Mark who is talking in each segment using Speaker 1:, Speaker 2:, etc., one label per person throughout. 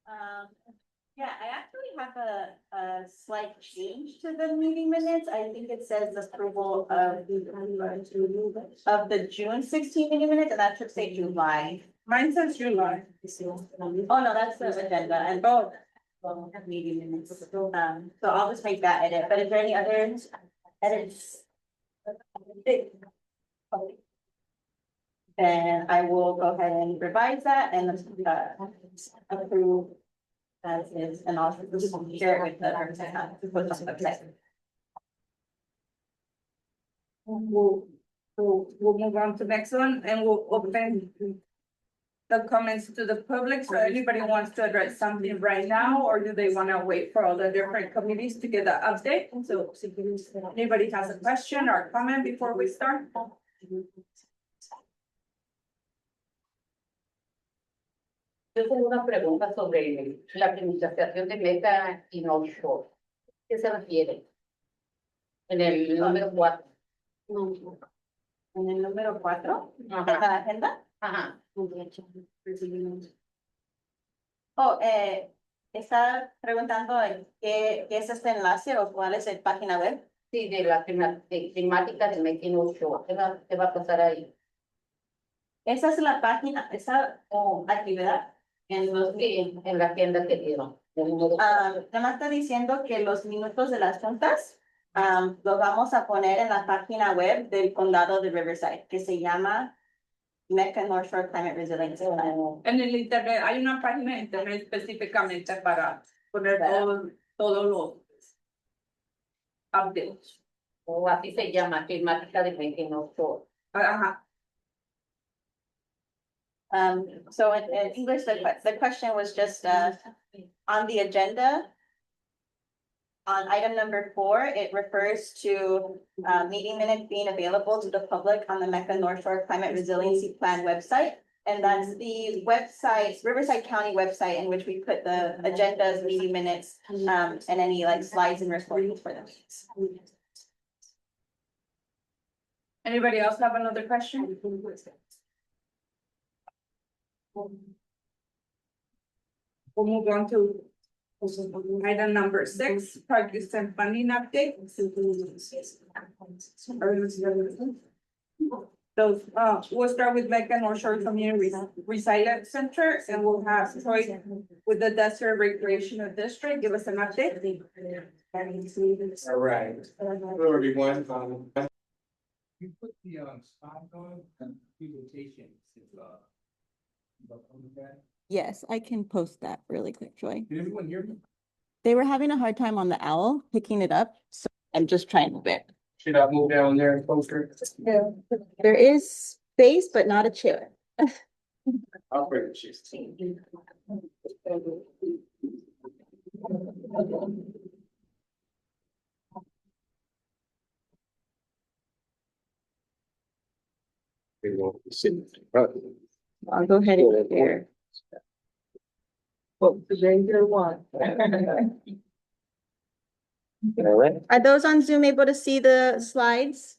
Speaker 1: Um, yeah, I actually have a slight change to the meeting minutes. I think it says approval of the June 16 meeting minutes, and that should say July.
Speaker 2: Mine says July.
Speaker 1: Oh, no, that's the agenda and both meeting minutes. So I'll just make that edit, but is there any other edits? Then I will go ahead and revise that and approve as is, and also share it with the website.
Speaker 2: We'll move on to the next one and we'll open the comments to the public. So anybody wants to address something right now, or do they want to wait for all the different committees to get the update? So anybody has a question or comment before we start?
Speaker 3: Yo tengo una pregunta sobre la administración de Mecca y North Shore. ¿Qué se refiere? En el número 4.
Speaker 1: En el número 4 de
Speaker 3: Ajá.
Speaker 1: la agenda.
Speaker 3: Ajá.
Speaker 1: Oh, está preguntando qué es este enlace o cuál es la página web.
Speaker 3: Sí, de la temática de Mecca y North Shore. ¿Qué va a pasar ahí?
Speaker 1: Esa es la página, esa actividad
Speaker 3: Sí, en la agenda que dieron. El número 4.
Speaker 1: nada más está diciendo que los minutos de las juntas los vamos a poner en la página web del condado de Riverside, que se llama Mecca-North Shore Climate Resiliency.
Speaker 2: En el internet, hay una página de internet específicamente para poner todos los updates.
Speaker 3: O así se llama, temática de Mecca y North Shore.
Speaker 2: Ajá.
Speaker 1: So in English, the question was just on the agenda. On item number 4, it refers to meeting minutes being available to the public on the Mecca-North Shore Climate Resiliency Plan website. And that's the website, Riverside County website, in which we put the agendas, meeting minutes, and any like slides and recordings for them.
Speaker 2: Anybody else have another question? We'll move on to item number 6, projects and funding update. So we'll start with Mecca-North Shore Community Resilience Center, and we'll have Troy with the Desert Recreational District give us an update.
Speaker 4: All right. Hello, everyone. You put the spot on and presentation.
Speaker 1: Yes, I can post that really quick, Joy.
Speaker 4: Can everyone hear me?
Speaker 1: They were having a hard time on the owl picking it up, so I'm just trying to move it.
Speaker 4: Should I move down there and closer?
Speaker 1: Yeah. There is space, but not a chair.
Speaker 4: I'll bring the chairs. They won't sit.
Speaker 1: I'll go ahead and share.
Speaker 2: Well, the regular one.
Speaker 4: All right.
Speaker 1: Are those on Zoom able to see the slides?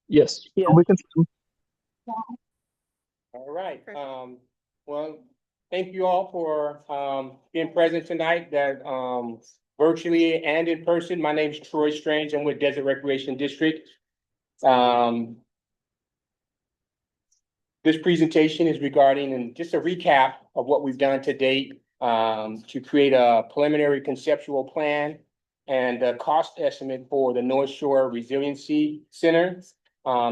Speaker 5: Yes, we can.
Speaker 4: All right. Well, thank you all for being present tonight, that virtually and in person. My name is Troy Strange. I'm with Desert Recreation District. This presentation is regarding and just a recap of what we've done to date to create a preliminary conceptual plan and a cost estimate for the North Shore Resiliency Center.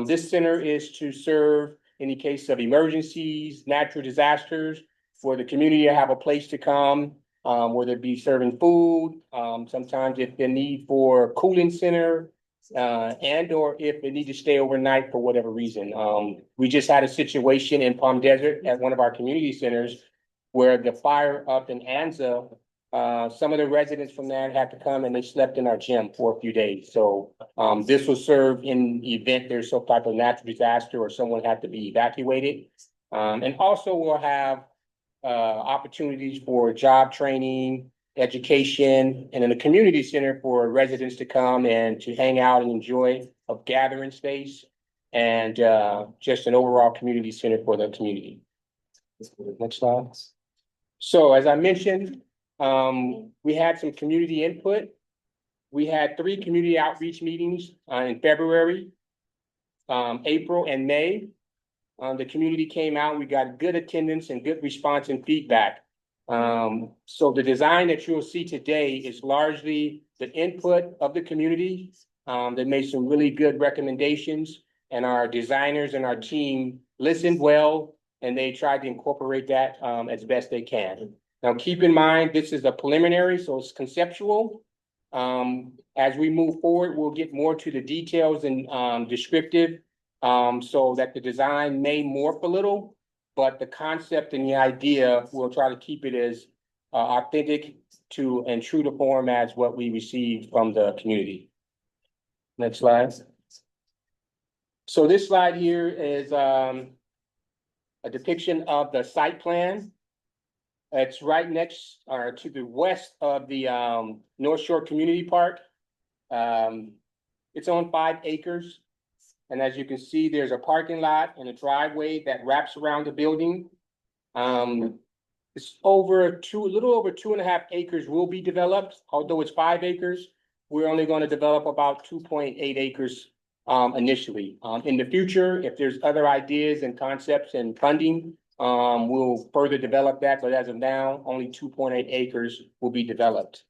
Speaker 4: This center is to serve in the case of emergencies, natural disasters, for the community to have a place to come, whether it be serving food, sometimes if the need for cooling center, and or if they need to stay overnight for whatever reason. We just had a situation in Palm Desert at one of our community centers where the fire up in Anza, some of the residents from there had to come and they slept in our gym for a few days. So this will serve in the event there's some type of natural disaster or someone had to be evacuated. And also we'll have opportunities for job training, education, and in a community center for residents to come and to hang out and enjoy a gathering space, and just an overall community center for the community. Next slide. So as I mentioned, we had some community input. We had 3 community outreach meetings in February, April and May. The community came out, we got good attendance and good response and feedback. So the design that you'll see today is largely the input of the community. They made some really good recommendations, and our designers and our team listened well, and they tried to incorporate that as best they can. Now, keep in mind, this is a preliminary, so it's conceptual. As we move forward, we'll get more to the details and descriptive, so that the design may morph a little, but the concept and the idea, we'll try to keep it as authentic to and true to form as what we received from the community. Next slide. So this slide here is a depiction of the site plan. It's right next or to the west of the North Shore Community Park. It's on 5 acres. And as you can see, there's a parking lot and a driveway that wraps around the building. It's a little over 2.5 acres will be developed, although it's 5 acres. We're only going to develop about 2.8 acres initially. In the future, if there's other ideas and concepts and funding, we'll further develop that. But as of now, only 2.8 acres will be developed.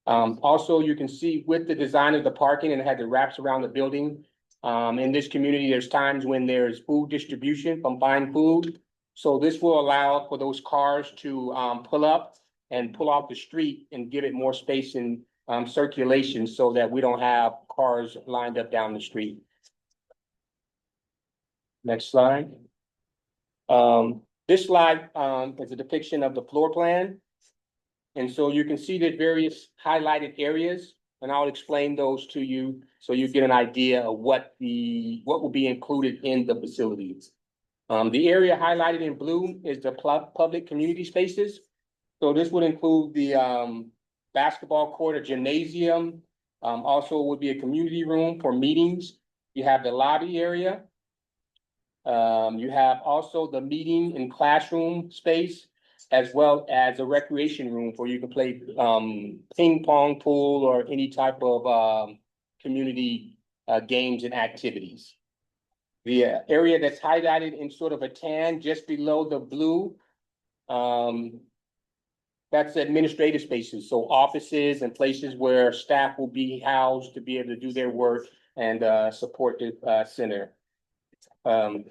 Speaker 4: Also, you can see with the design of the parking and it had the wraps around the building. In this community, there's times when there's food distribution from buying food. So this will allow for those cars to pull up and pull off the street and give it more space and circulation so that we don't have cars lined up down the street. Next slide. This slide is a depiction of the floor plan. And so you can see the various highlighted areas, and I'll explain those to you so you get an idea of what will be included in the facilities. The area highlighted in blue is the public community spaces. So this would include the basketball court or gymnasium. Also would be a community room for meetings. You have the lobby area. You have also the meeting and classroom space, as well as a recreation room where you can play ping pong, pool, or any type of community games and activities. The area that's highlighted in sort of a tan just below the blue, that's administrative spaces. So offices and places where staff will be housed to be able to do their work and support the center. The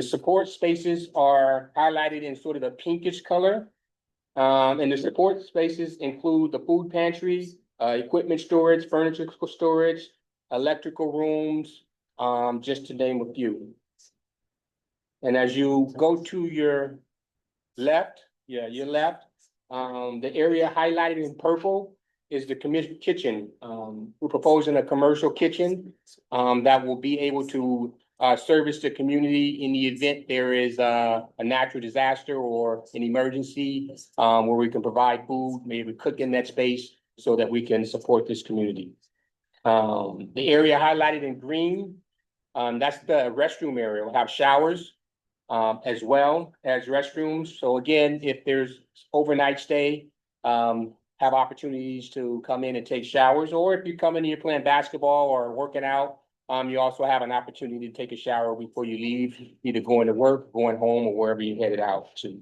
Speaker 4: support spaces are highlighted in sort of a pinkish color. And the support spaces include the food pantry, equipment storage, furniture storage, electrical rooms, just to name a few. And as you go to your left, the area highlighted in purple is the kitchen. We're proposing a commercial kitchen that will be able to service the community in the event there is a natural disaster or an emergency, where we can provide food, maybe cook in that space so that we can support this community. The area highlighted in green, that's the restroom area. We'll have showers as well as restrooms. So again, if there's overnight stay, have opportunities to come in and take showers, or if you come in and you're playing basketball or working out, you also have an opportunity to take a shower before you leave, either going to work, going home, or wherever you're headed out to.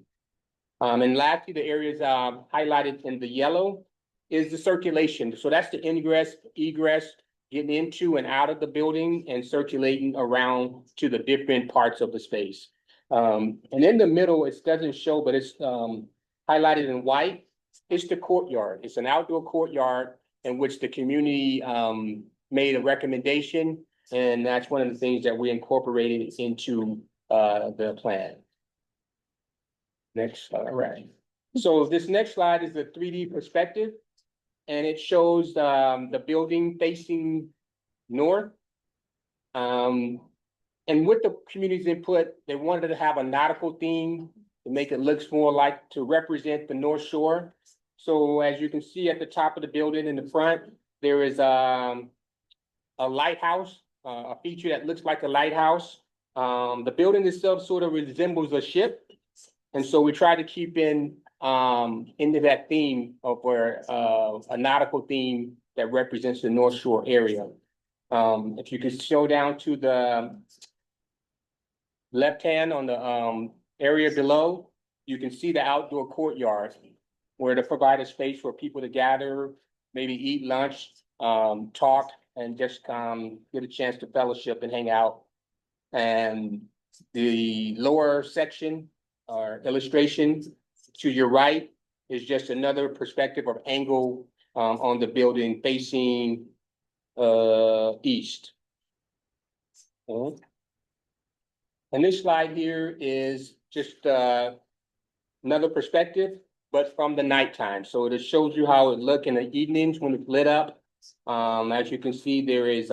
Speaker 4: And lastly, the areas highlighted in the yellow is the circulation. So that's the ingress, egress, getting into and out of the building and circulating around to the different parts of the space. And in the middle, it doesn't show, but it's highlighted in white. It's the courtyard. It's an outdoor courtyard in which the community made a recommendation. And that's one of the things that we incorporated into the plan. Next, all right. So this next slide is the 3D perspective, and it shows the building facing north. And with the community's input, they wanted to have a nautical theme to make it look more like to represent the North Shore. So as you can see at the top of the building in the front, there is a lighthouse, a feature that looks like a lighthouse. The building itself sort of resembles a ship. And so we try to keep into that theme of where, a nautical theme that represents the North Shore area. If you could show down to the left hand on the, area below, you can see the outdoor courtyard where to provide a space for people to gather, maybe eat lunch, talk, and just, get a chance to fellowship and hang out. And the lower section or illustration to your right is just another perspective or angle, on the building facing, east. Okay. And this slide here is just, another perspective, but from the nighttime. So it shows you how it look in the evenings when it's lit up. As you can see, there is,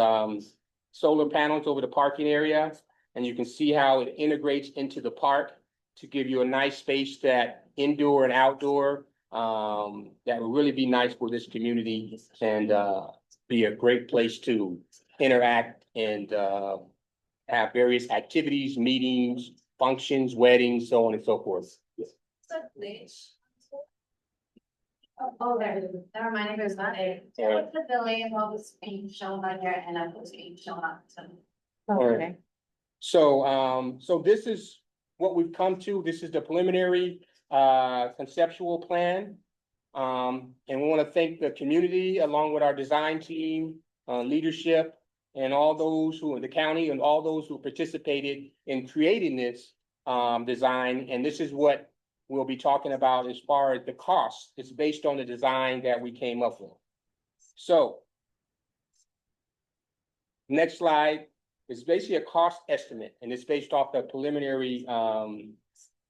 Speaker 4: solar panels over the parking area, and you can see how it integrates into the park to give you a nice space that indoor and outdoor, that will really be nice for this community and, be a great place to interact and, have various activities, meetings, functions, weddings, so on and so forth.
Speaker 6: Oh, never mind, it was not a.
Speaker 4: Yeah.
Speaker 6: What's the delay of all this being shown on here and of this being shown on?
Speaker 4: Okay. So this is what we've come to. This is the preliminary, conceptual plan. And we want to thank the community along with our design team, leadership, and all those who in the county and all those who participated in creating this, design. And this is what we'll be talking about as far as the cost. It's based on the design that we came up with. So next slide is basically a cost estimate, and it's based off the preliminary,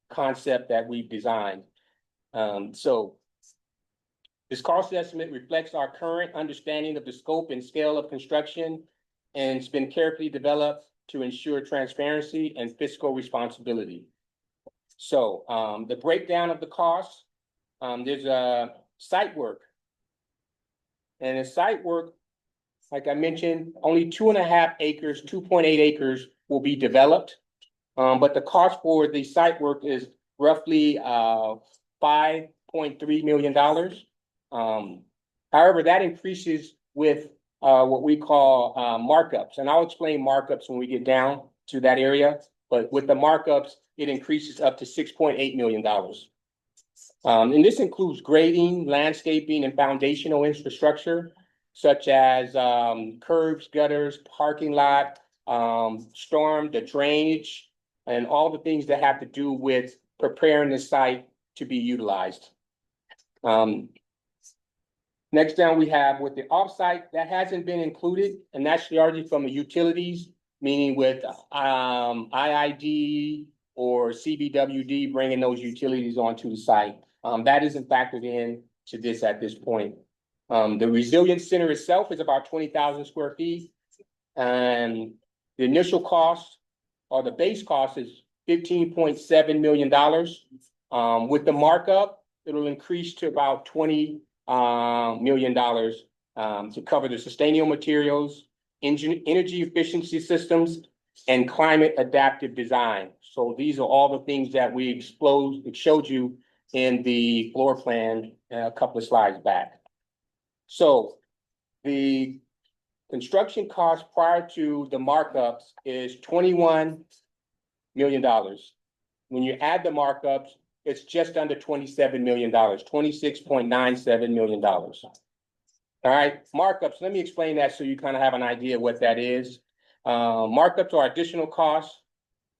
Speaker 4: concept that we've designed. So this cost estimate reflects our current understanding of the scope and scale of construction, and it's been carefully developed to ensure transparency and fiscal responsibility. So, the breakdown of the cost, there's a site work. And the site work, like I mentioned, only 2.5 acres, 2.8 acres will be developed. But the cost for the site work is roughly, $5.3 million. However, that increases with, what we call, markups. And I'll explain markups when we get down to that area. But with the markups, it increases up to $6.8 million. And this includes grading, landscaping, and foundational infrastructure, such as, curbs, gutters, parking lot, storm, the drainage, and all the things that have to do with preparing the site to be utilized. Next down, we have with the offsite that hasn't been included, and that's largely from the utilities, meaning with, IID or CBWD bringing those utilities onto the site. That isn't factored in to this at this point. The Resilience Center itself is about 20,000 square feet. And the initial cost or the base cost is $15.7 million. With the markup, it'll increase to about $20 million to cover the sustainable materials, energy efficiency systems, and climate adaptive design. So these are all the things that we showed you in the floor plan a couple of slides back. So the construction cost prior to the markups is $21 million. When you add the markups, it's just under $27 million, $26.97 million. All right, markups, let me explain that so you kind of have an idea what that is. Markups are additional costs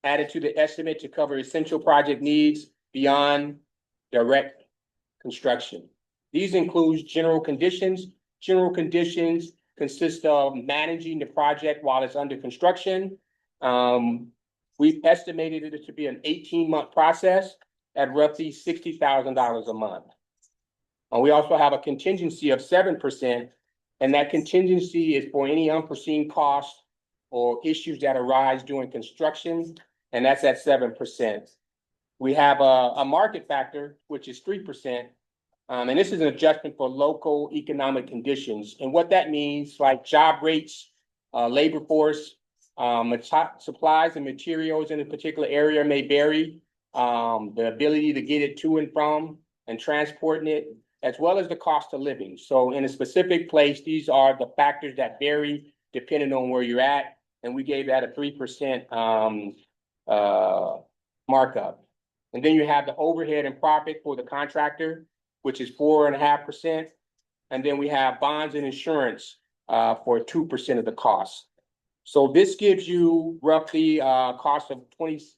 Speaker 4: added to the estimate to cover essential project needs beyond direct construction. These include general conditions. General conditions consist of managing the project while it's under construction. We've estimated it to be an 18-month process at roughly $60,000 a month. We also have a contingency of 7%, and that contingency is for any unforeseen costs or issues that arise during construction, and that's at 7%. We have a market factor, which is 3%, and this is an adjustment for local economic conditions. And what that means, like job rates, labor force, supplies and materials in a particular area may vary. the ability to get it to and from and transporting it, as well as the cost of living. So in a specific place, these are the factors that vary depending on where you're at. And we gave that a 3% markup. And then you have the overhead and profit for the contractor, which is 4.5%. And then we have bonds and insurance for 2% of the cost. So this gives you roughly cost of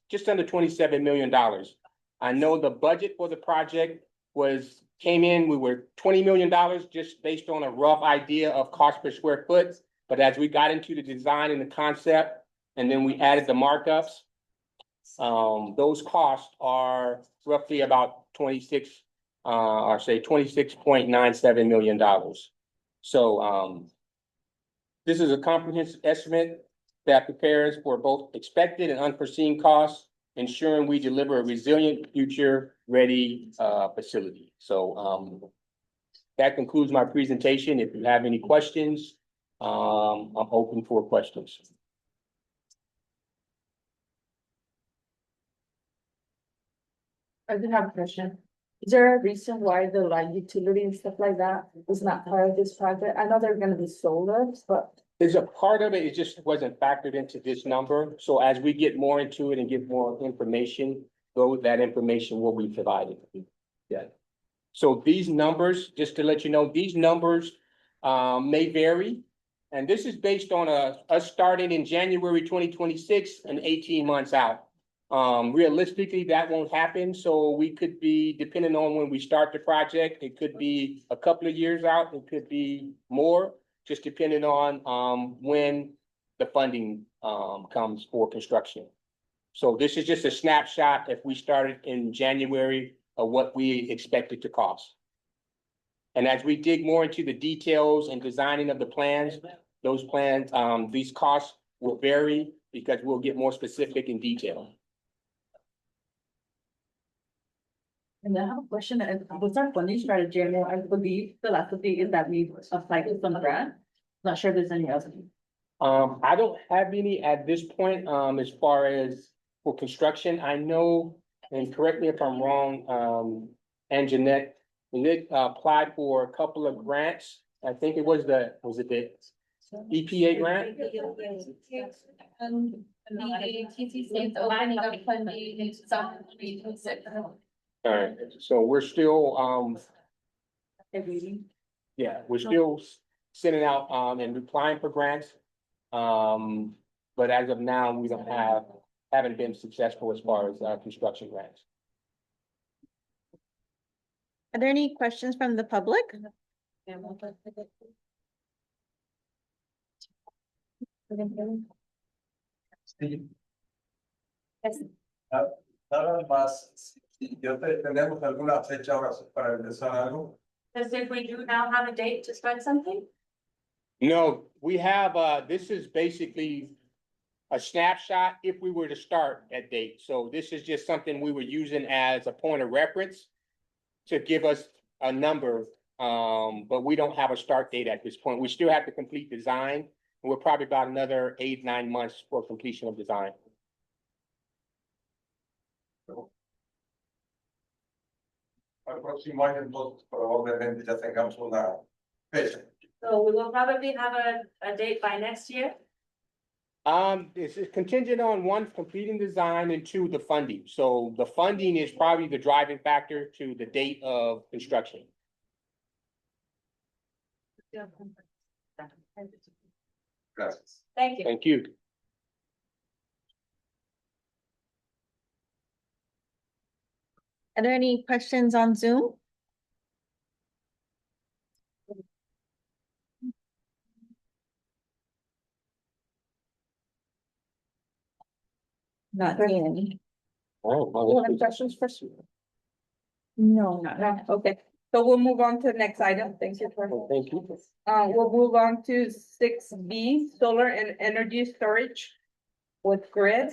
Speaker 4: just under $27 million. I know the budget for the project came in, we were $20 million just based on a rough idea of cost per square foot. But as we got into the design and the concept, and then we added the markups, those costs are roughly about $26.97 million. So this is a comprehensive estimate that prepares for both expected and unforeseen costs, ensuring we deliver a resilient, future-ready facility. So that concludes my presentation. If you have any questions, I'm open for questions.
Speaker 2: I do have a question. Is there a reason why the like utility and stuff like that is not part of this project? I know they're gonna be solar, but.
Speaker 4: There's a part of it, it just wasn't factored into this number. So as we get more into it and get more information, that information will be provided. Yeah. So these numbers, just to let you know, these numbers may vary. And this is based on us starting in January 2026 and 18 months out. Realistically, that won't happen. So we could be, depending on when we start the project, it could be a couple of years out, it could be more, just depending on when the funding comes for construction. So this is just a snapshot if we started in January of what we expected to cost. And as we dig more into the details and designing of the plans, those plans, these costs will vary because we'll get more specific in detail.
Speaker 2: And I have a question, and what's our funding strategy? I believe the last thing is that we applied to some grant. Not sure if there's any other.
Speaker 4: I don't have any at this point, as far as for construction. I know, and correct me if I'm wrong, and Jeanette applied for a couple of grants. I think it was the EPA grant?
Speaker 6: The TCC is opening up funding in 2026.
Speaker 4: All right, so we're still, yeah, we're still sending out, and applying for grants. But as of now, we haven't been successful as far as, construction grants.
Speaker 1: Are there any questions from the public?
Speaker 7: Sí. Nada más, tenemos alguna fecha ahora para empezar algo.
Speaker 6: As if we do now have a date to start something?
Speaker 4: No, we have, this is basically a snapshot if we were to start at date. So this is just something we were using as a point of reference to give us a number, but we don't have a start date at this point. We still have to complete design. And we're probably about another 8-9 months for completion of design.
Speaker 7: Al próximo año, entonces, probablemente ya tengamos una fecha.
Speaker 6: So we will probably have a date by next year.
Speaker 4: This is contingent on one, completing design, and two, the funding. So the funding is probably the driving factor to the date of construction.
Speaker 7: Gracias.
Speaker 6: Thank you.
Speaker 4: Thank you.
Speaker 1: Are there any questions on Zoom? Not seeing any.
Speaker 4: Oh,
Speaker 2: Any questions first? No, not, okay. So we'll move on to the next item. Thank you for.
Speaker 4: thank you.
Speaker 2: We'll move on to 6B, solar and energy storage with grid.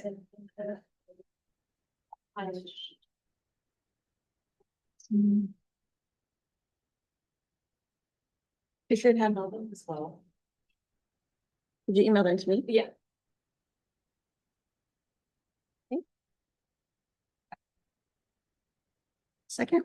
Speaker 1: You should have them as well. Did you email them to me?
Speaker 2: Yeah.
Speaker 8: Second.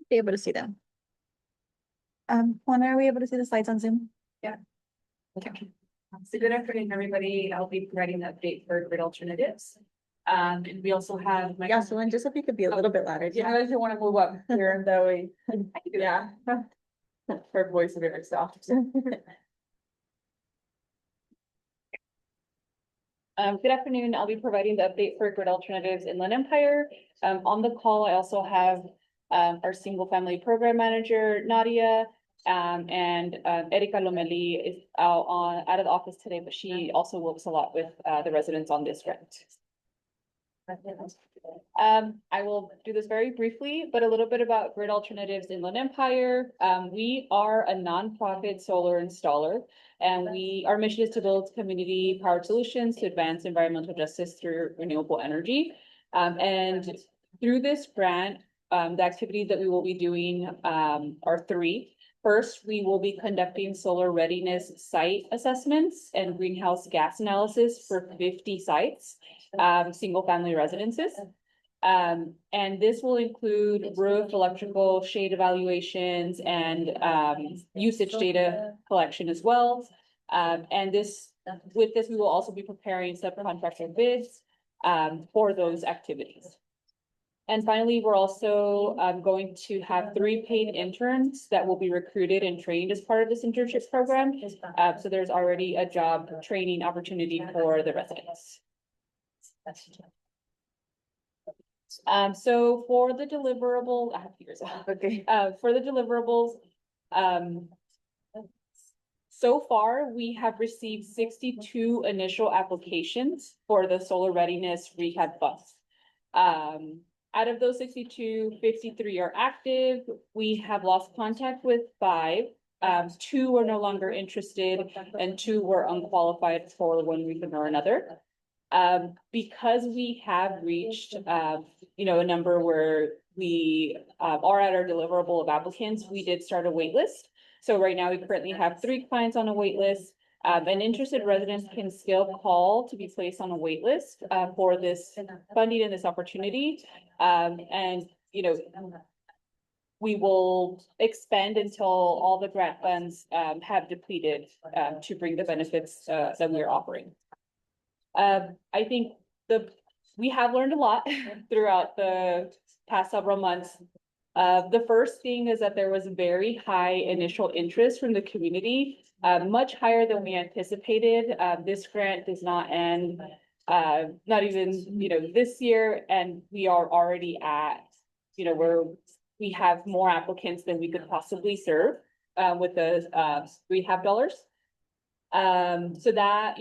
Speaker 8: Be able to see them. When are we able to see the slides on Zoom?
Speaker 2: Yeah.
Speaker 8: Okay.
Speaker 2: So good afternoon, everybody. I'll be providing the update for grid alternatives. And we also have.
Speaker 8: Yeah, so then just if you could be a little bit louder.
Speaker 2: Yeah, I just want to move up here and that way. Yeah. Her voice is very soft. Good afternoon. I'll be providing the update for grid alternatives Inland Empire. On the call, I also have our single family program manager, Nadia. And Erika Lomeli is out of the office today, but she also works a lot with the residents on this grant. I will do this very briefly, but a little bit about Grid Alternatives Inland Empire. We are a nonprofit solar installer, and our mission is to build community powered solutions to advance environmental justice through renewable energy. And through this grant, the activities that we will be doing are three. First, we will be conducting solar readiness site assessments and greenhouse gas analysis for 50 sites, single family residences. And this will include roof, electrical, shade evaluations, and usage data collection as well. And with this, we will also be preparing subcontractor bids for those activities. And finally, we're also going to have 3 paid interns that will be recruited and trained as part of this internship program. So there's already a job training opportunity for the residents. So for the deliverable, I have years off. Okay. For the deliverables, so far we have received 62 initial applications for the solar readiness rehab bus. Out of those 62, 53 are active. We have lost contact with 5. 2 are no longer interested, and 2 were unqualified for one reason or another. Because we have reached, a number where we are at our deliverable of applicants, we did start a wait list. So right now we currently have 3 clients on a wait list. And interested residents can still call to be placed on a wait list for this funding and this opportunity. And we will expend until all the grant funds have depleted to bring the benefits that we are offering. I think we have learned a lot throughout the past several months. The first thing is that there was very high initial interest from the community, much higher than we anticipated. This grant does not end, not even, this year, and we are already at, where we have more applicants than we could possibly serve with the rehab dollars. So that,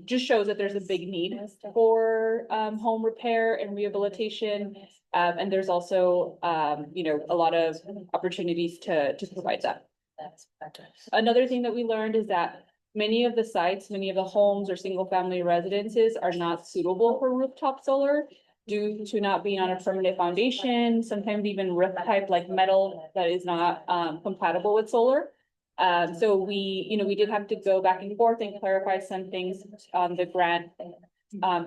Speaker 2: just shows that there's a big need for home repair and rehabilitation. And there's also, a lot of opportunities to provide that. Another thing that we learned is that many of the homes or single family residences are not suitable for rooftop solar due to not being on a permanent foundation, sometimes even roof type like metal that is not compatible with solar. So we did have to go back and forth and clarify some things on the grant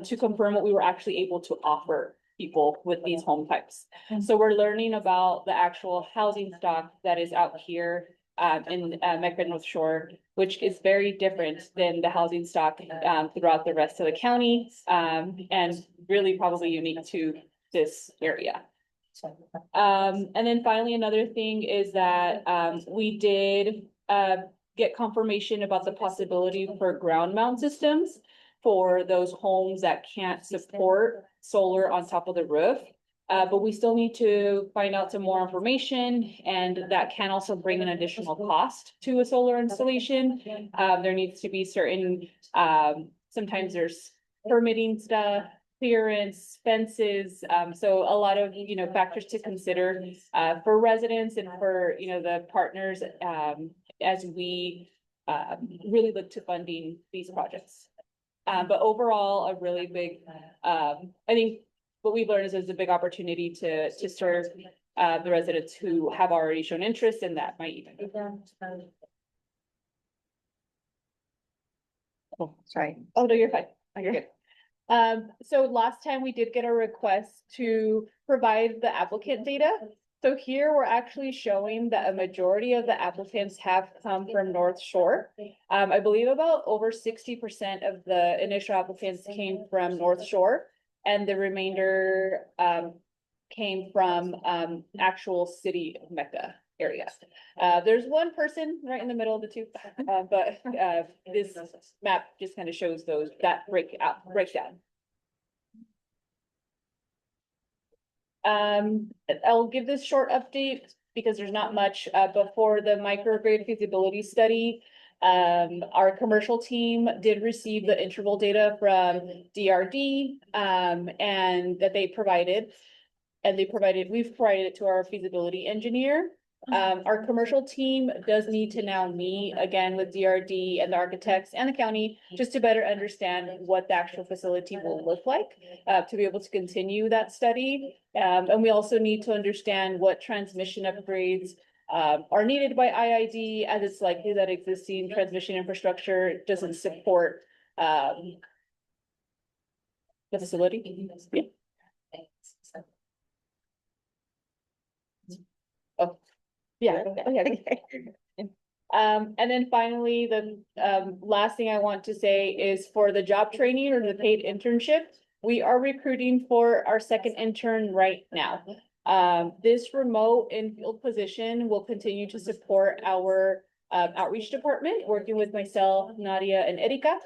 Speaker 2: to confirm what we were actually able to offer people with these home types. So we're learning about the actual housing stock that is out here in Mecca-North Shore, which is very different than the housing stock throughout the rest of the county, and really probably unique to this area. And then finally, another thing is that we did get confirmation about the possibility for ground mount systems for those homes that can't support solar on top of the roof.
Speaker 9: But we still need to find out some more information, and that can also bring an additional cost to a solar installation. There needs to be certain, sometimes there's permitting stuff, clearance, fences, so a lot of, factors to consider, for residents and for, the partners, as we, really look to funding these projects. But overall, a really big, I think what we've learned is there's a big opportunity to serve, the residents who have already shown interest, and that might even.
Speaker 8: Oh, sorry.
Speaker 9: Oh, no, you're fine. Oh, you're good. So last time we did get a request to provide the applicant data. So here we're actually showing that a majority of the applicants have come from North Shore. I believe about over 60% of the initial applicants came from North Shore, and the remainder came from actual city of Mecca area. There's one person right in the middle of the two, but this map just kind of shows that breakdown. I'll give this short update because there's not much, before the microgrid feasibility study. Our commercial team did receive the interval data from DRD, and that they provided. And we've provided it to our feasibility engineer. Our commercial team does need to now meet again with DRD and the architects and the county just to better understand what the actual facility will look like, to be able to continue that study. And we also need to understand what transmission upgrades are needed by IID, as it's likely that existing transmission infrastructure doesn't support the facility. Yeah. Oh, yeah. And then finally, the last thing I want to say is for the job training or the paid internship, we are recruiting for our second intern right now. This remote in-field position will continue to support our outreach department, working with myself, Nadia, and Erika.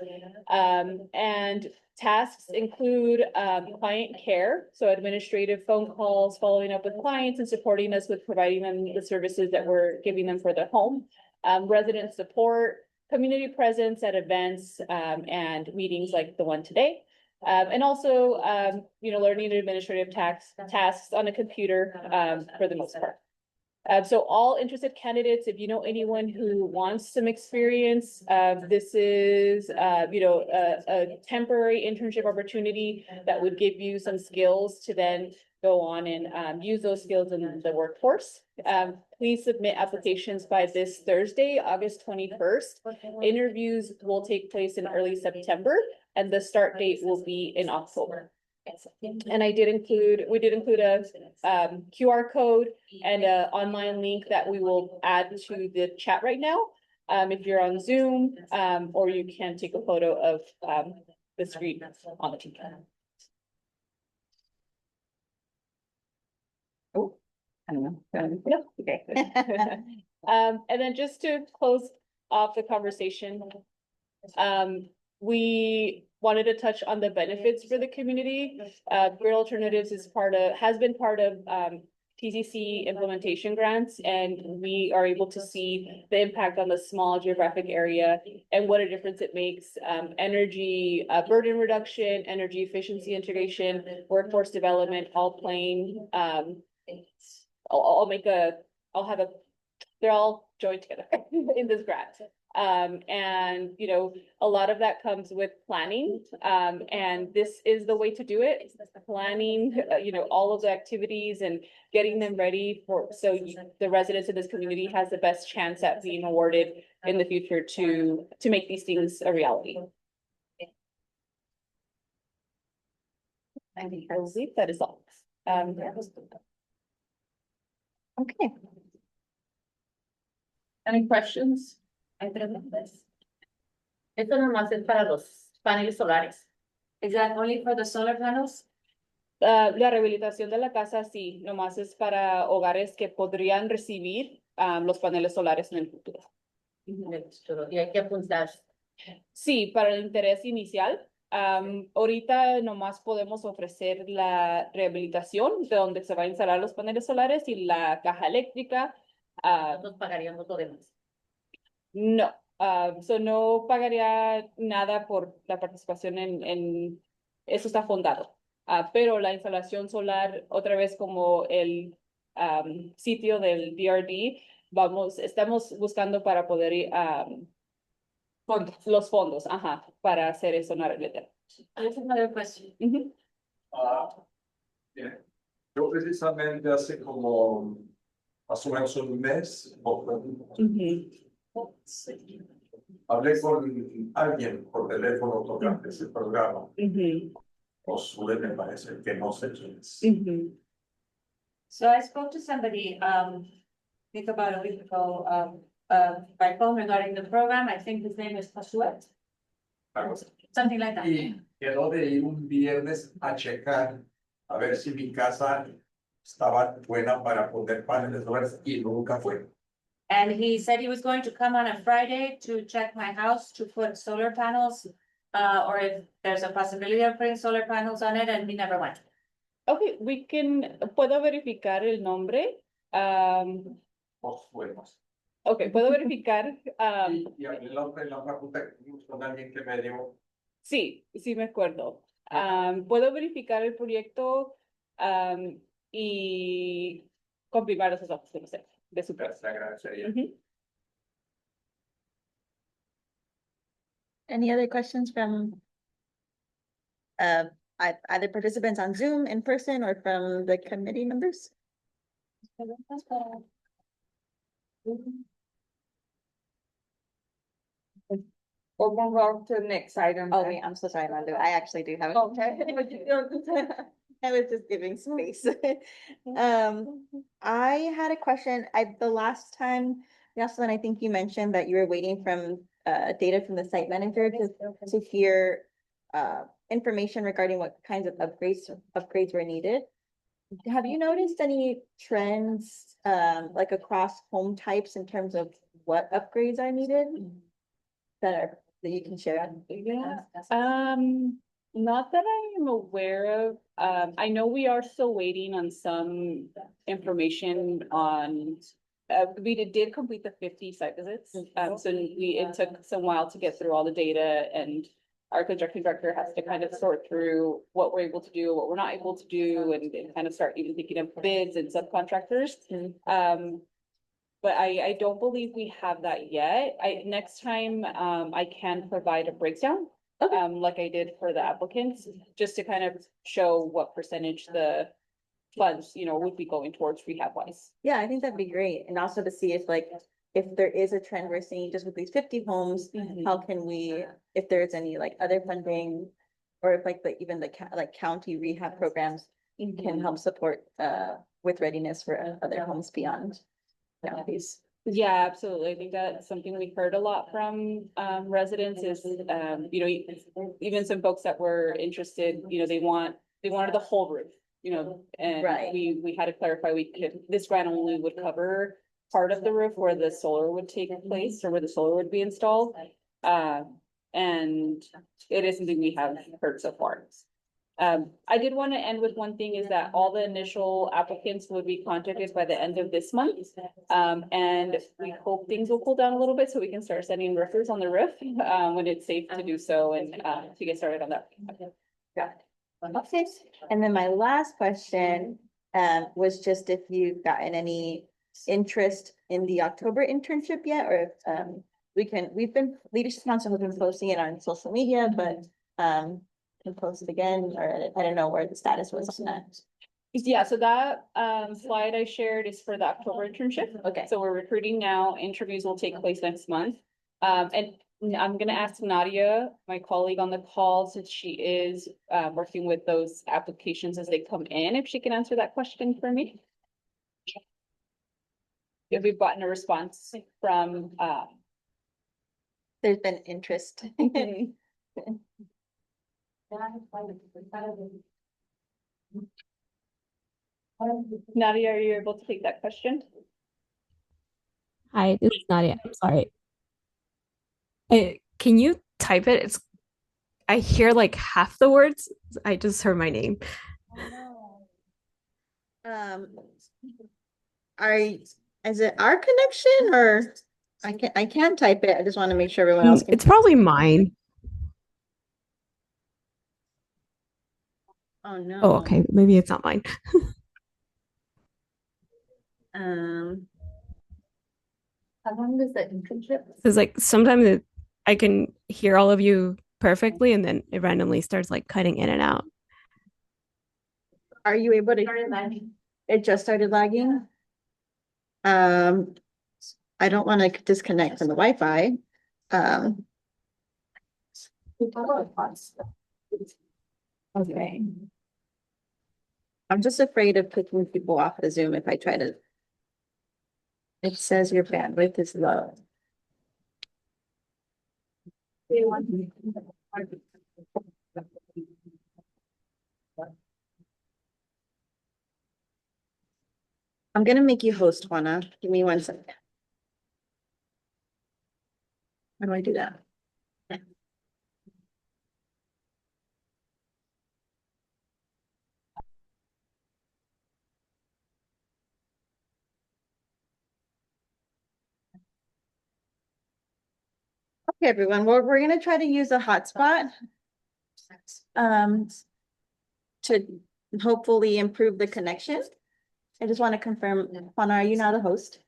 Speaker 9: And tasks include client care, so administrative phone calls, following up with clients and supporting us with providing them the services that we're giving them for their home. Resident support, community presence at events and meetings like the one today. And also, learning administrative tasks on a computer for the most part. So all interested candidates, if you know anyone who wants some experience, this is, a temporary internship opportunity that would give you some skills to then go on and use those skills in the workforce. Please submit applications by this Thursday, August 21st. Interviews will take place in early September, and the start date will be in October. And we did include a QR code and an online link that we will add to the chat right now. If you're on Zoom, or you can take a photo of the screen on the TV. Oh, I don't know. Yeah, okay. And then just to close off the conversation, we wanted to touch on the benefits for the community. Grid Alternatives has been part of TCC implementation grants, and we are able to see the impact on the small geographic area and what a difference it makes. Energy burden reduction, energy efficiency integration, workforce development, all playing. They're all joined together in this grant. And a lot of that comes with planning, and this is the way to do it. Planning, all of the activities and getting them ready so the residents of this community has the best chance at being awarded in the future to make these things a reality. I believe that is all.
Speaker 8: Okay.
Speaker 9: Any questions?
Speaker 3: Hay preguntas. Esto nomás es para los paneles solares.
Speaker 6: Is that only for the solar panels?
Speaker 9: La rehabilitación de la casa, sí, nomás es para hogares que podrían recibir los paneles solares en el futuro.
Speaker 3: Y hay que apuntar.
Speaker 9: Sí, para el interés inicial, Ahorita nomás podemos ofrecer la rehabilitación de donde se va a instalar los paneles solares y la caja eléctrica.
Speaker 3: Nosotros pagaríamos lo demás.
Speaker 9: No, so no pagaría nada por la participación en eso está fundado. Pero la instalación solar, otra vez como el sitio del DRD, estamos buscando para poder los fondos, ajá, para hacer eso una realidad.
Speaker 3: I have another question.
Speaker 9: Ujú,
Speaker 7: Bien. Yo precisamente hace como más o menos un mes,
Speaker 9: ujú,
Speaker 7: hablé con alguien por teléfono tocante ese programa.
Speaker 9: ujú,
Speaker 7: O Sue me parece que no sé quién es.
Speaker 9: ujú.
Speaker 2: So I spoke to somebody, I think about a week ago, by phone regarding the program. I think his name is Josué, something like that.
Speaker 7: Y quedó de ir un viernes a checar a ver si mi casa estaba buena para poner paneles solares y nunca fue.
Speaker 2: And he said he was going to come on a Friday to check my house to put solar panels, or if there's a possibility of putting solar panels on it, and he never went.
Speaker 9: Okay, puedo verificar el nombre.
Speaker 7: Pues fuimos.
Speaker 9: Okay, puedo verificar.
Speaker 7: Y hablé la otra ruta que tuvimos con alguien que me dio.
Speaker 9: Sí, sí me acuerdo. Puedo verificar el proyecto y confirmar esos datos de usted, de su
Speaker 7: Te agradecería.
Speaker 9: Ujú.
Speaker 8: Any other questions from either participants on Zoom in person or from the committee members?
Speaker 2: We'll move on to the next item.
Speaker 8: Oh, wait, I'm so sorry, Mando. I actually do have it.
Speaker 2: Okay.
Speaker 8: I was just giving space. I had a question. The last time, Jocelyn, I think you mentioned that you were waiting from data from the site manager to hear information regarding what kinds of upgrades were needed. Have you noticed any trends like across home types in terms of what upgrades are needed? That you can share?
Speaker 9: Yeah, not that I am aware of. I know we are still waiting on some information on. We did complete the 50 site visits. So it took some while to get through all the data, and our construction director has to kind of sort through what we're able to do, what we're not able to do, and kind of start even thinking of bids and subcontractors. But I don't believe we have that yet. Next time, I can provide a breakdown, like I did for the applicants, just to kind of show what percentage the funds, would be going towards rehab wise.
Speaker 8: Yeah, I think that'd be great. And also to see if there is a trend we're seeing just with these 50 homes, how can we, if there's any other funding, or if even the county rehab programs can help support with readiness for other homes beyond counties.
Speaker 9: Yeah, absolutely. I think that's something we've heard a lot from residents is, even some folks that were interested, they wanted the whole roof, and
Speaker 8: Right.
Speaker 9: we had to clarify this grant only would cover part of the roof where the solar would take place or where the solar would be installed. And it is something we have heard so far. I did want to end with one thing is that all the initial applicants would be contacted by the end of this month. And we hope things will cool down a little bit so we can start sending roofers on the roof, when it's safe to do so and, to get started on that.
Speaker 8: Got it. Okay, and then my last question was just if you've gotten any interest in the October internship yet, or if Leadership Council has been posting it on social media, but can post it again, or I don't know where the status was on that.
Speaker 9: Yeah, so that slide I shared is for the October internship.
Speaker 8: Okay.
Speaker 9: So we're recruiting now. Interviews will take place next month. And I'm gonna ask Nadia, my colleague on the call, since she is working with those applications as they come in, if she can answer that question for me. If we've gotten a response from
Speaker 8: There's been interest.
Speaker 9: Nadia, are you able to take that question?
Speaker 10: Hi, this is Nadia. I'm sorry. Can you type it? I hear like half the words. I just heard my name.
Speaker 8: Um, is it our connection or I can type it. I just want to make sure everyone else can.
Speaker 10: It's probably mine.
Speaker 8: Oh, no.
Speaker 10: Oh, okay. Maybe it's not mine.
Speaker 8: Um,
Speaker 3: How long is the internship?
Speaker 10: Because like sometimes I can hear all of you perfectly, and then it randomly starts like cutting in and out.
Speaker 8: are you able to? It just started lagging. I don't want to disconnect from the Wi-Fi. Okay. I'm just afraid of picking people off the Zoom if I try to. It says your bandwidth is low. I'm gonna make you host, Juana. Give me 1 second. How do I do that? Okay, everyone, we're gonna try to use a hotspot. To hopefully improve the connection. I just want to confirm, Juana, are you now the host?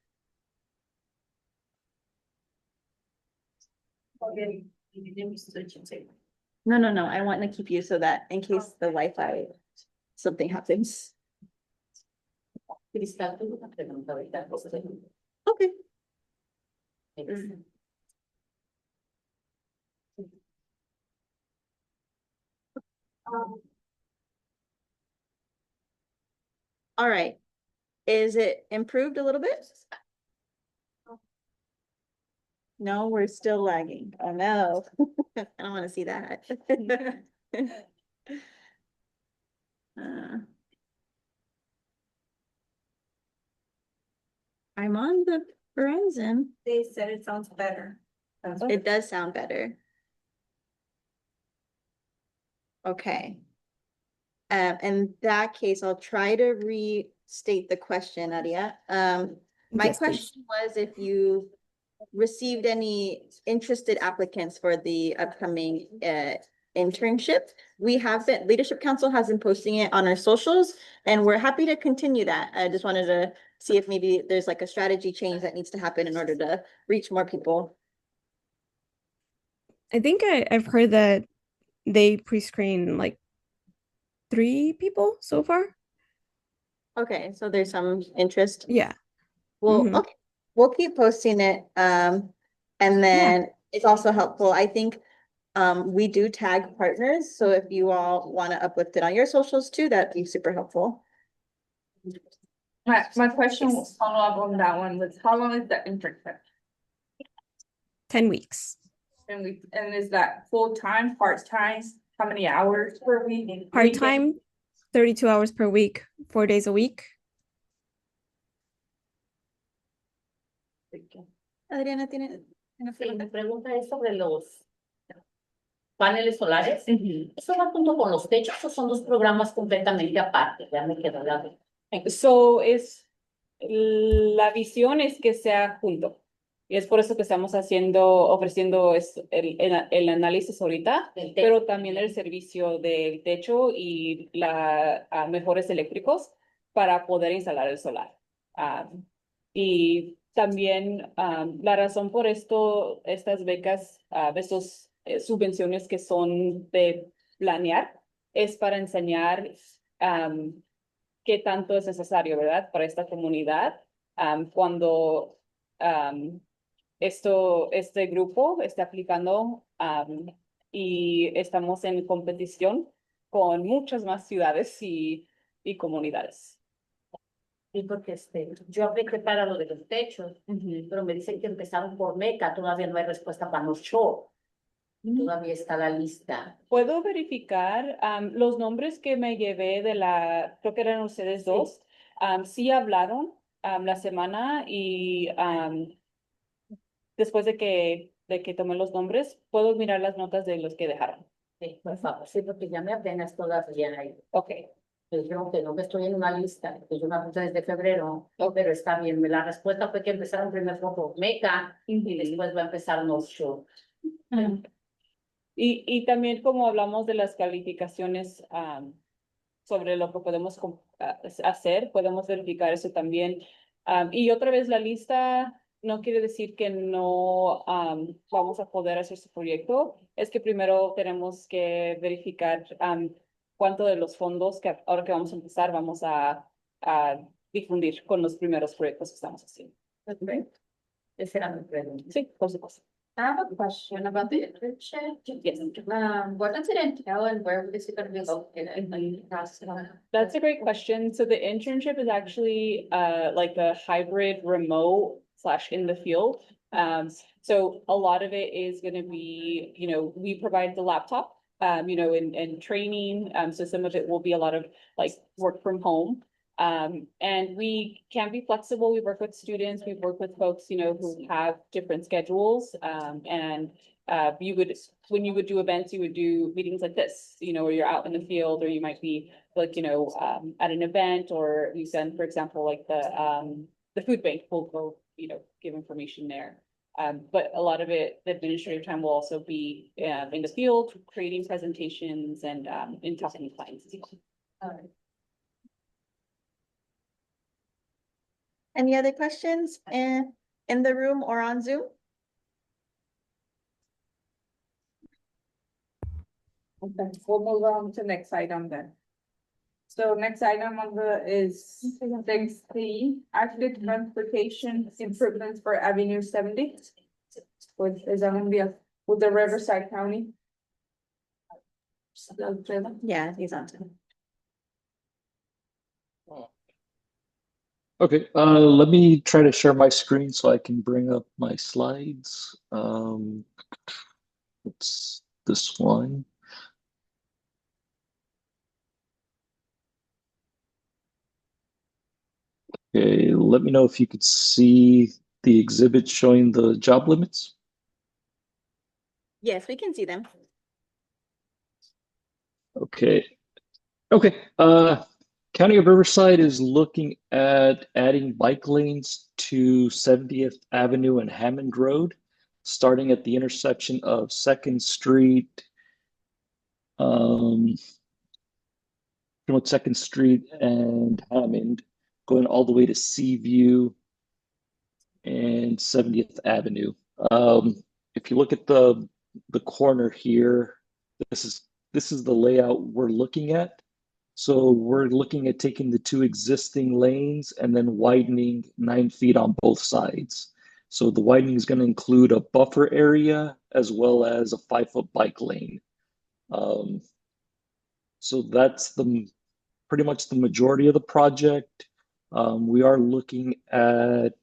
Speaker 8: No, I want to keep you so that in case the Wi-Fi, something happens.
Speaker 3: Cristal, tengo una pregunta ahorita.
Speaker 8: Okay. All right. Is it improved a little bit? No, we're still lagging. Oh, no. I don't want to see that. Uh, I'm on the Verizon.
Speaker 2: They said it sounds better.
Speaker 8: It does sound better. Okay. In that case, I'll try to restate the question, Aria. My
Speaker 10: Yes, please.
Speaker 8: question was if you received any interested applicants for the upcoming internship. Leadership Council has been posting it on our socials, and we're happy to continue that. I just wanted to see if maybe there's like a strategy change that needs to happen in order to reach more people.
Speaker 10: I think I've heard that they pre-screen like 3 people so far.
Speaker 8: Okay, so there's some interest.
Speaker 10: Yeah.
Speaker 8: Well,
Speaker 10: Mhm.
Speaker 8: okay, we'll keep posting it. And then it's also helpful. I think we do tag partners. So if you all want to uplift it on your socials too, that'd be super helpful.
Speaker 2: My question will follow up on that one was how long is the internship?
Speaker 10: 10 weeks.
Speaker 2: And is that full-time, part-time? How many hours per week?
Speaker 10: Part-time, 32 hours per week, 4 days a week.
Speaker 8: Adriana tiene.
Speaker 3: Sí, mi pregunta es sobre los paneles solares. ¿Eso va junto con los techos o son dos programas completamente aparte? Ya me quedó la duda.
Speaker 9: So la visión es que sea junto. Y es por eso que estamos ofreciendo el análisis ahorita, pero también el servicio del techo y mejores eléctricos para poder instalar el solar. Y también la razón por estas becas, estos subvenciones que son de planear, es para enseñar qué tanto es necesario, ¿verdad? Para esta comunidad, cuando este grupo está aplicando y estamos en competición con muchas más ciudades y comunidades.
Speaker 3: Sí, porque yo apliqué para lo de los techos, pero me dicen que empezaron por Meca, todavía no hay respuesta para los show. Todavía está la lista.
Speaker 9: Puedo verificar los nombres que me llevé creo que eran ustedes dos, sí hablaron la semana y después de que tomé los nombres, puedo mirar las notas de los que dejaron.
Speaker 3: Sí, por favor, sí, porque ya me apenas todavía ahí.
Speaker 9: Okay.
Speaker 3: Me dijeron que no, que estoy en una lista, que yo me apunté desde febrero, pero está bien. La respuesta fue que empezaron primero por Meca y después va a empezar North Shore.
Speaker 9: Y también como hablamos de las calificaciones sobre lo que podemos hacer, podemos verificar eso también. Y otra vez la lista no quiere decir que no vamos a poder hacer su proyecto, es que primero tenemos que verificar cuánto de los fondos que ahora que vamos a empezar vamos a difundir con los primeros proyectos que estamos haciendo.
Speaker 3: Perfecto. Esa era mi pregunta.
Speaker 9: Sí, por supuesto.
Speaker 6: I have a question about the internship.
Speaker 9: Yes.
Speaker 6: What does it entail and where is it gonna be located?
Speaker 9: That's a great question. So the internship is actually like a hybrid remote / in the field. So a lot of it is gonna be, we provide the laptop, and training. So some of it will be a lot of like work from home. And we can be flexible. We work with students, we work with folks, who have different schedules. And when you would do events, you would do meetings like this, where you're out in the field, or you might be like, at an event, or you send, for example, like the food bank will go, give information there. But a lot of it, the administrative time will also be in the field, creating presentations and in talking to clients as well.
Speaker 8: Any other questions in the room or on Zoom?
Speaker 2: Okay, we'll move on to next item then. So next item on the is 6C, active transportation improvements for Avenue 70. Is that gonna be with the Riverside County?
Speaker 8: Yeah, he's on.
Speaker 5: Okay, let me try to share my screen so I can bring up my slides. It's this one. Okay, let me know if you could see the exhibit showing the job limits.
Speaker 8: Yes, we can see them.
Speaker 5: Okay. Okay. County of Riverside is looking at adding bike lanes to 70th Avenue and Hammond Road, starting at the intersection of 2nd Street, from 2nd Street and Hammond, going all the way to Seaview and 70th Avenue. If you look at the corner here, this is the layout we're looking at. So we're looking at taking the two existing lanes and then widening 9 feet on both sides. So the widening is going to include a buffer area as well as a 5-foot bike lane. So that's pretty much the majority of the project. We are looking at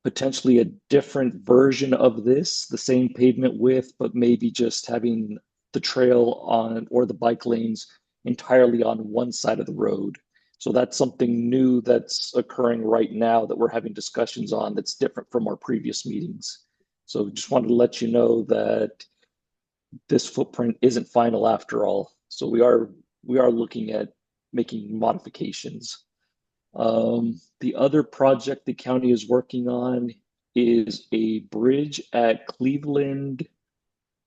Speaker 5: potentially a different version of this, the same pavement width, but maybe just having the trail on or the bike lanes entirely on one side of the road. So that's something new that's occurring right now that we're having discussions on that's different from our previous meetings. So just wanted to let you know that this footprint isn't final after all. So we are looking at making modifications. The other project the county is working on is a bridge at Cleveland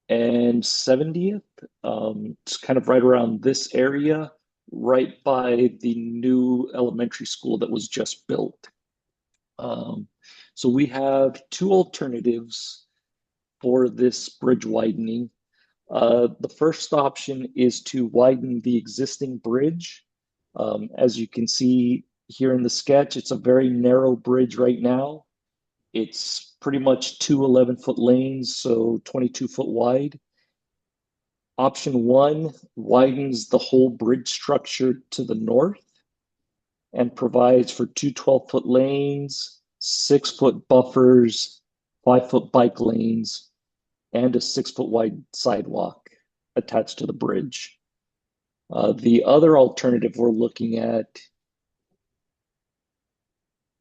Speaker 5: and 70th. It's kind of right around this area, right by the new elementary school that was just built. So we have two alternatives for this bridge widening. The first option is to widen the existing bridge. As you can see here in the sketch, it's a very narrow bridge right now. It's pretty much two 11-foot lanes, so 22-foot wide. Option 1 widens the whole bridge structure to the north and provides for two 12-foot lanes, 6-foot buffers, 5-foot bike lanes, and a 6-foot wide sidewalk attached to the bridge. The other alternative we're looking at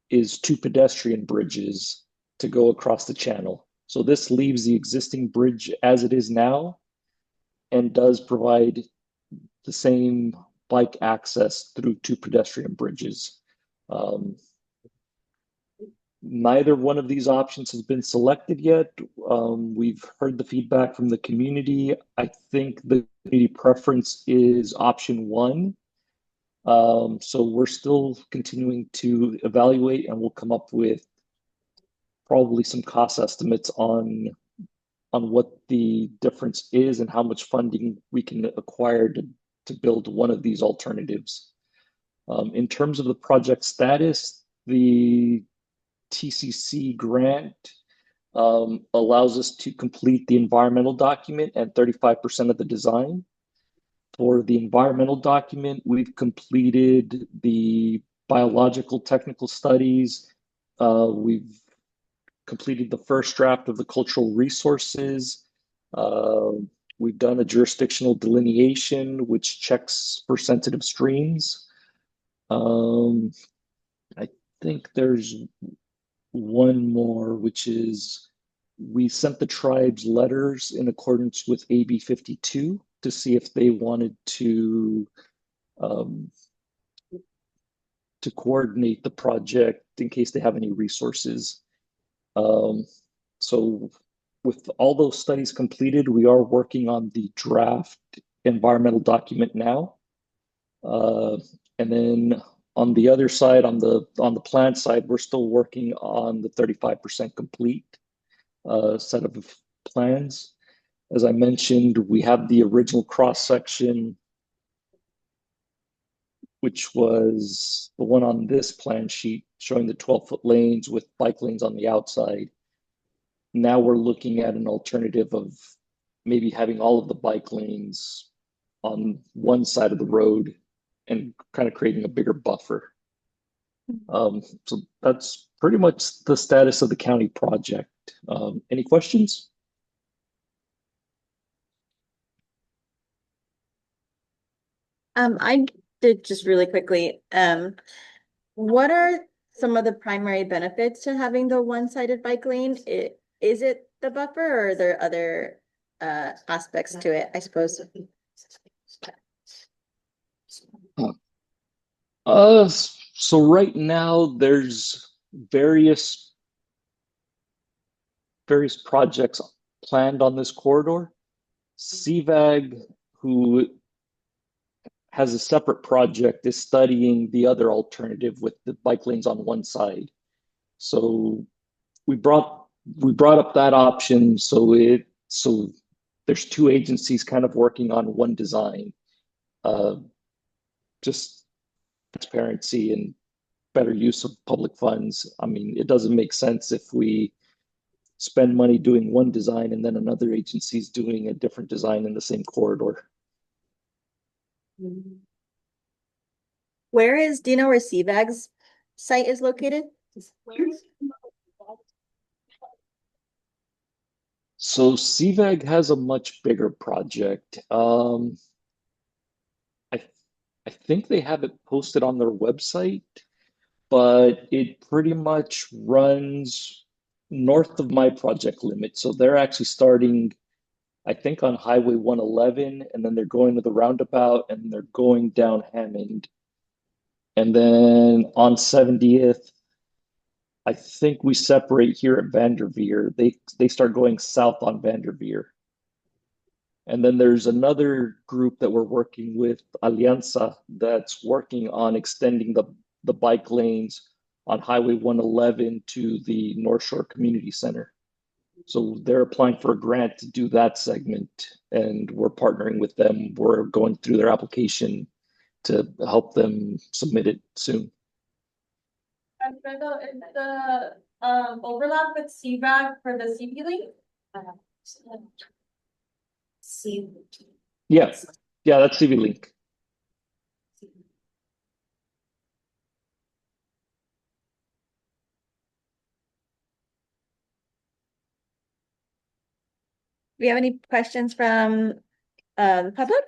Speaker 5: is two pedestrian bridges to go across the channel. So this leaves the existing bridge as it is now, and does provide the same bike access through two pedestrian bridges. Neither one of these options has been selected yet. We've heard the feedback from the community. I think the community preference is option one. So we're still continuing to evaluate, and we'll come up with probably some cost estimates on what the difference is and how much funding we can acquire to build one of these alternatives. In terms of the project status, the TCC grant allows us to complete the environmental document and 35% of the design. For the environmental document, we've completed the biological technical studies. We've completed the first draft of the cultural resources. We've done a jurisdictional delineation, which checks for sensitive streams. I think there's one more, which is we sent the tribes letters in accordance with AB 52 to see if they wanted to coordinate the project in case they have any resources. So with all those studies completed, we are working on the draft environmental document now. And then on the other side, on the plan side, we're still working on the 35% complete set of plans. As I mentioned, we have the original cross section, which was the one on this plan sheet showing the 12-foot lanes with bike lanes on the outside. Now we're looking at an alternative of maybe having all of the bike lanes on one side of the road and kind of creating a bigger buffer. So that's pretty much the status of the county project. Any questions?
Speaker 8: I did just really quickly, what are some of the primary benefits to having the one-sided bike lane? Is it the buffer or are there other aspects to it, I suppose?
Speaker 5: So right now there's various projects planned on this corridor. CVAG, who has a separate project, is studying the other alternative with the bike lanes on one side. So we brought up that option. So there's two agencies kind of working on one design. Just transparency and better use of public funds. I mean, it doesn't make sense if we spend money doing one design and then another agency is doing a different design in the same corridor.
Speaker 8: Do you know where CVAG's site is located?
Speaker 5: So CVAG has a much bigger project. I think they have it posted on their website, but it pretty much runs north of my project limit. So they're actually starting, I think, on Highway 111, and then they're going to the roundabout and they're going down Hammond. And then on 70th, I think we separate here at Vanderveer. They start going south on Vanderveer. And then there's another group that we're working with, Alianza, that's working on extending the bike lanes on Highway 111 to the North Shore Community Center. So they're applying for a grant to do that segment, and we're partnering with them. We're going through their application to help them submit it soon.
Speaker 6: Alfredo, is the overlap with CVAG for the CP link?
Speaker 5: Yeah, that's CV Link.
Speaker 8: Do we have any questions from the public?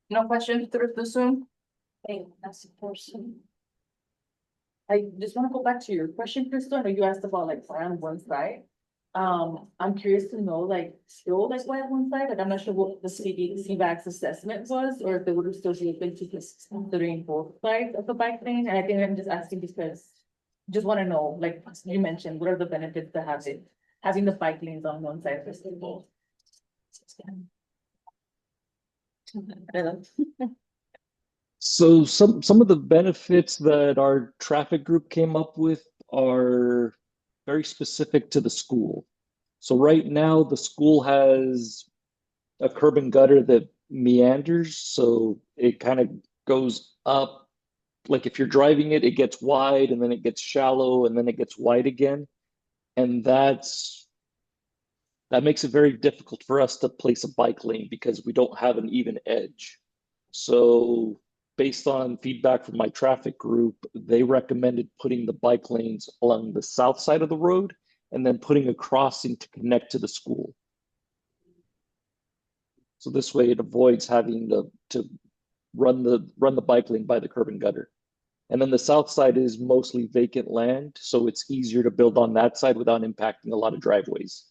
Speaker 2: No questions through the Zoom?
Speaker 3: That's the person.
Speaker 11: I just wanna go back to your question, Crystal. I know you asked about like why on one side. I'm curious to know, like, still like why on one side, like, I'm not sure what the CVAC's assessment was, or if they would have still been considering both sides of the bike lane, and I think I'm just asking because. Just wanna know, like you mentioned, what are the benefits to having the bike lanes on one side versus both?
Speaker 5: So some of the benefits that our traffic group came up with are very specific to the school. So right now the school has a curb and gutter that meanders, so it kind of goes up. Like if you're driving it, it gets wide and then it gets shallow and then it gets wide again. And that makes it very difficult for us to place a bike lane because we don't have an even edge. So based on feedback from my traffic group, they recommended putting the bike lanes along the south side of the road and then putting a crossing to connect to the school. So this way it avoids having to run the bike lane by the curb and gutter. And then the south side is mostly vacant land, so it's easier to build on that side without impacting a lot of driveways.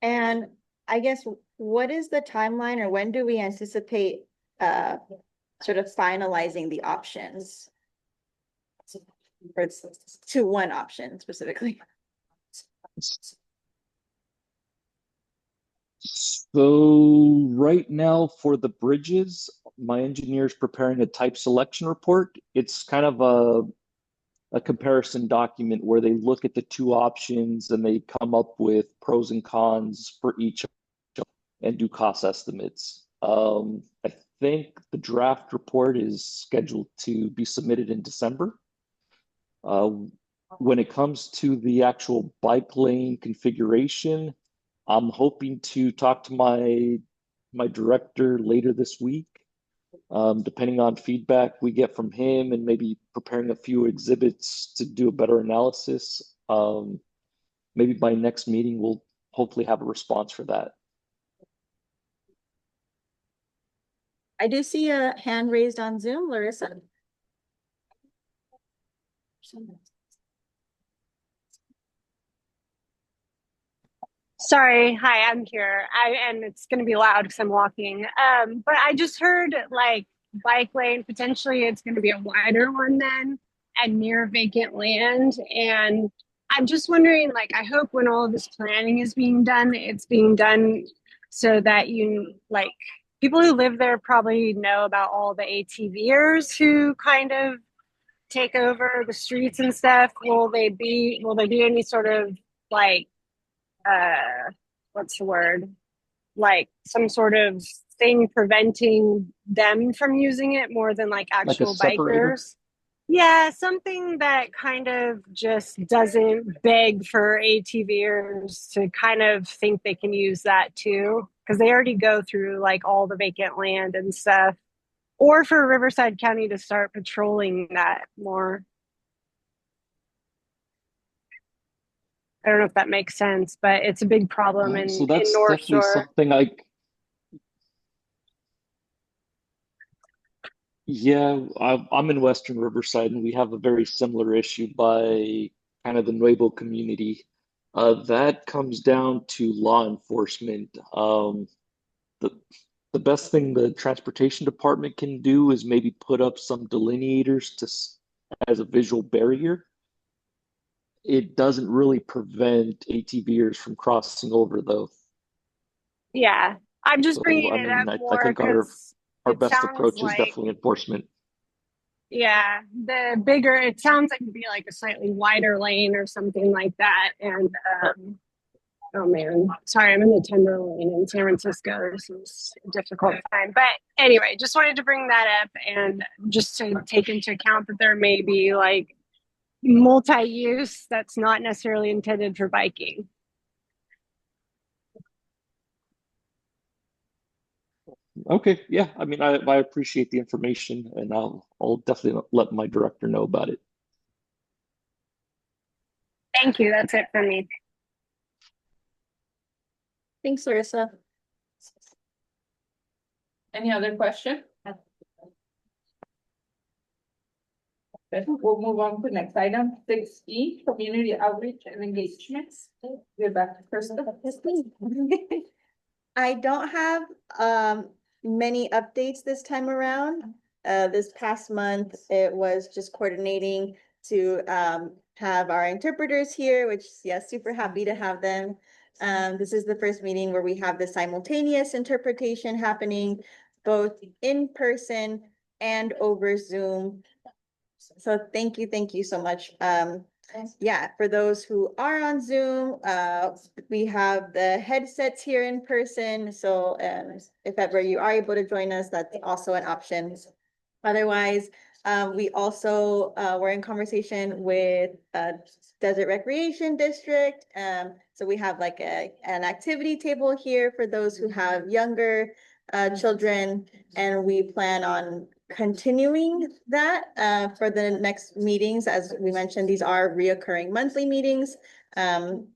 Speaker 8: And I guess, what is the timeline, or when do we anticipate sort of finalizing the options? Or to one option specifically?
Speaker 5: So right now for the bridges, my engineer is preparing a type selection report. It's kind of a comparison document where they look at the two options and they come up with pros and cons for each and do cost estimates. I think the draft report is scheduled to be submitted in December. When it comes to the actual bike lane configuration, I'm hoping to talk to my director later this week. Depending on feedback we get from him and maybe preparing a few exhibits to do a better analysis. Maybe by next meeting, we'll hopefully have a response for that.
Speaker 8: I do see a hand raised on Zoom, Larissa.
Speaker 12: Sorry, hi, I'm here. And it's gonna be loud because I'm walking. But I just heard like bike lane, potentially it's gonna be a wider one then and near vacant land. And I'm just wondering, like, I hope when all of this planning is being done, it's being done so that you like people who live there probably know about all the ATVers who kind of take over the streets and stuff. Will there be any sort of like what's the word, like some sort of thing preventing them from using it more than like
Speaker 5: Like a
Speaker 12: actual
Speaker 5: separator?
Speaker 12: bikers? Yeah, something that kind of just doesn't beg for ATVers to kind of think they can use that too, because they already go through like all the vacant land and stuff. Or for Riverside County to start patrolling that more. I don't know if that makes sense, but it's a big problem
Speaker 5: So
Speaker 12: in
Speaker 5: that's
Speaker 12: North
Speaker 5: definitely
Speaker 12: Shore.
Speaker 5: something yeah, I'm in Western Riverside and we have a very similar issue by kind of the Nuevo community. That comes down to law enforcement. The the best thing the transportation department can do is maybe put up some delineators as a visual barrier. It doesn't really prevent ATVers from crossing over though.
Speaker 12: Yeah, I'm just
Speaker 5: So
Speaker 12: bringing
Speaker 5: I
Speaker 12: it
Speaker 5: mean,
Speaker 12: up
Speaker 5: I
Speaker 12: more
Speaker 5: think
Speaker 12: because
Speaker 5: our
Speaker 12: it
Speaker 5: best
Speaker 12: sounds
Speaker 5: approach is
Speaker 12: like,
Speaker 5: definitely enforcement.
Speaker 12: yeah, the bigger, it sounds like it'd be like a slightly wider lane or something like that. And oh man, sorry, I'm in the Tender lane in San Francisco. This is a difficult time. But anyway, just wanted to bring that up and just to take into account that there may be like multi-use that's not necessarily intended for biking.
Speaker 5: Okay, yeah. I mean, I appreciate the information, and I'll definitely let my director know about it.
Speaker 12: Thank you. That's it for me.
Speaker 8: Thanks, Larissa.
Speaker 2: Any other question? Okay, we'll move on to next item, 6E, community outreach and engagements. Get back to Krista.
Speaker 8: I don't have many updates this time around. This past month, it was just coordinating to have our interpreters here, which, yes, super happy to have them. This is the first meeting where we have the simultaneous interpretation happening both in person and over Zoom. So thank you so much. Yeah, for those who are on Zoom, we have the headsets here in person. So if ever you are able to join us, that's also an option. Otherwise, we also were in conversation with Desert Recreation District. So we have like an activity table here for those who have younger children, and we plan on continuing that for the next meetings. As we mentioned, these are reoccurring monthly meetings. And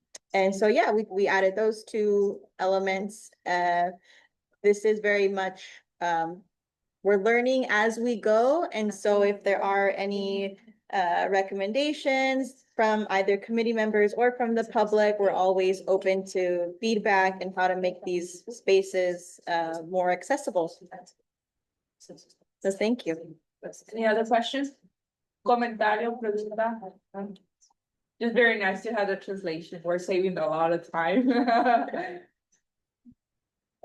Speaker 8: so, yeah, we added those two elements. This is very much, we're learning as we go. And so if there are any recommendations from either committee members or from the public, we're always open to feedback and how to make these spaces more accessible. So thank you.
Speaker 2: Any other questions? Comentario, pregunta? Just very nice to have the translation. We're saving a lot of time.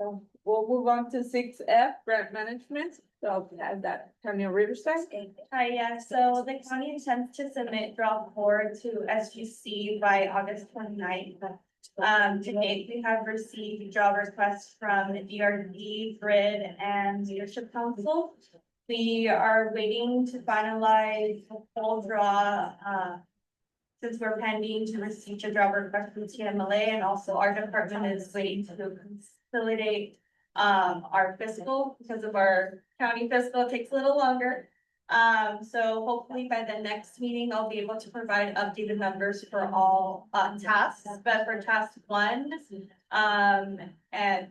Speaker 2: So we'll move on to 6F, grant management. So I'll add that Tanya Riverside.
Speaker 6: Hi, yeah, so the county intends to submit draft 4 to SGC by August 29th. To date, we have received draw requests from the DRD, Grid, and Leadership Council. We are waiting to finalize the full draw, since we're pending to receive a draw request from TMLA, and also our department is waiting to consolidate our fiscal, because of our county fiscal, it takes a little longer. So hopefully by the next meeting, I'll be able to provide updated numbers for all tasks, but for task 1, and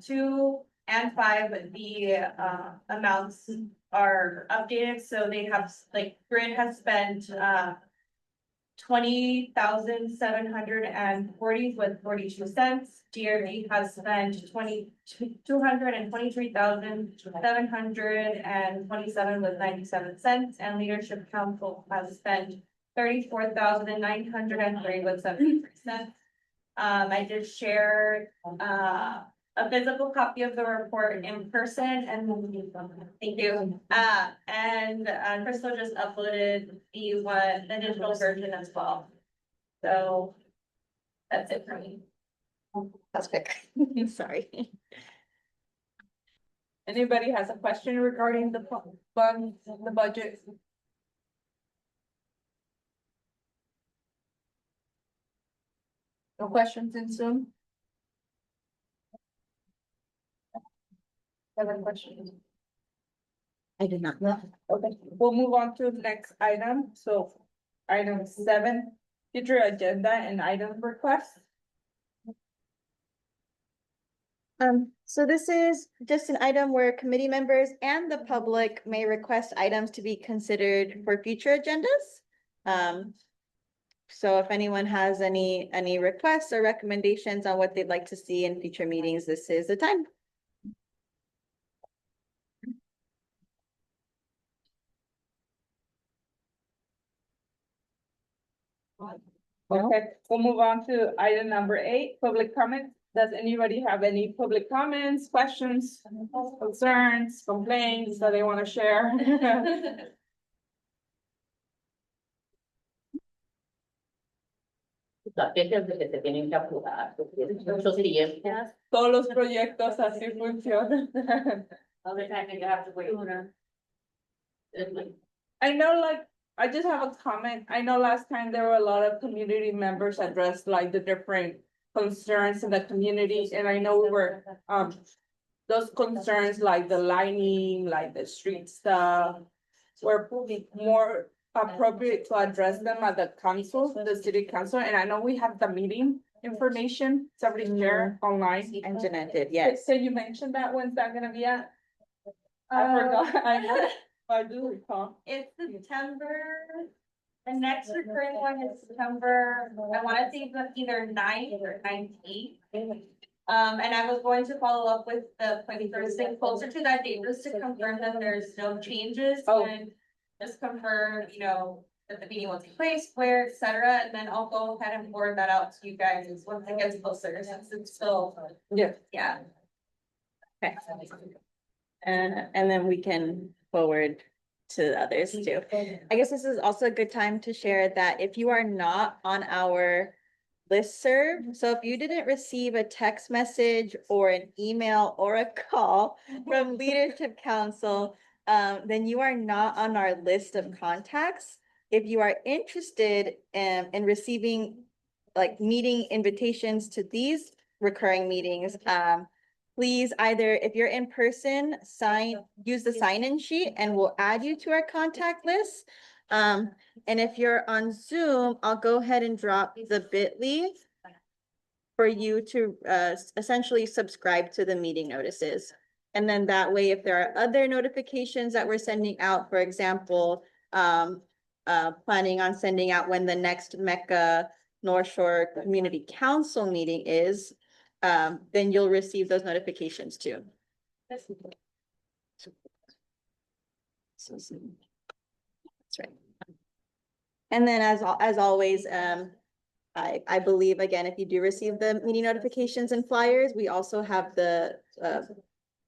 Speaker 6: 2 and 5, the amounts are updated. So they have, like, Grid has spent 20,740 with 42 cents. DRD has spent 223,727 with 97 cents, and Leadership Council has spent 34,903 with 73 cents. I did share a physical copy of the report in person, and thank you. And Crystal just uploaded the digital version as well. So that's it for me.
Speaker 8: That's quick. Sorry.
Speaker 2: Anybody has a question regarding the funds, the budget? No questions in Zoom? Other questions?
Speaker 8: I did not know.
Speaker 2: Okay, we'll move on to the next item. So item 7, future agenda and item requests.
Speaker 8: So this is just an item where committee members and the public may request items to be considered for future agendas. So if anyone has any requests or recommendations on what they'd like to see in future meetings, this is the time.
Speaker 2: Okay, we'll move on to item number 8, public comment. Does anybody have any public comments, questions, concerns, complaints that they want to share?
Speaker 3: Las fechas de que se tienen que apurar, porque es mucho tiempo.
Speaker 2: Todos los proyectos así funcionan.
Speaker 3: All the time you have to wait.
Speaker 2: I know, like, I just have a comment. I know last time there were a lot of community members addressed like the different concerns in the community, and I know we were, those concerns like the lining, like the street stuff, were probably more appropriate to address them at the council, the city council, and I know we have the meeting information, somebody share online.
Speaker 8: And Jeanette did, yes.
Speaker 2: So you mentioned that, when's that gonna be at? I forgot, I do recall.
Speaker 6: It's September. The next recurring one is September, I wanna say it's either 9th or 19th. And I was going to follow up with the planning person closer to that date, just to confirm that there's no changes.
Speaker 2: Oh.
Speaker 6: And just confirm, that the meeting will take place, where, et cetera, and then I'll go ahead and forward that out to you guys once it gets closer, since it's still,
Speaker 2: Yeah.
Speaker 6: yeah.
Speaker 8: Okay. And then we can forward to others too. I guess this is also a good time to share that if you are not on our listserv, so if you didn't receive a text message or an email or a call from Leadership Council, then you are not on our list of contacts. If you are interested in receiving like meeting invitations to these recurring meetings, please either, if you're in person, use the sign-in sheet and we'll add you to our contact list. And if you're on Zoom, I'll go ahead and drop the bit.ly for you to essentially subscribe to the meeting notices. And then that way, if there are other notifications that we're sending out, for example, planning on sending out when the next Mecca-North Shore Community Council meeting is, then you'll receive those notifications too. That's right. And then as always, I believe, again, if you do receive the meeting notifications and flyers, we also have the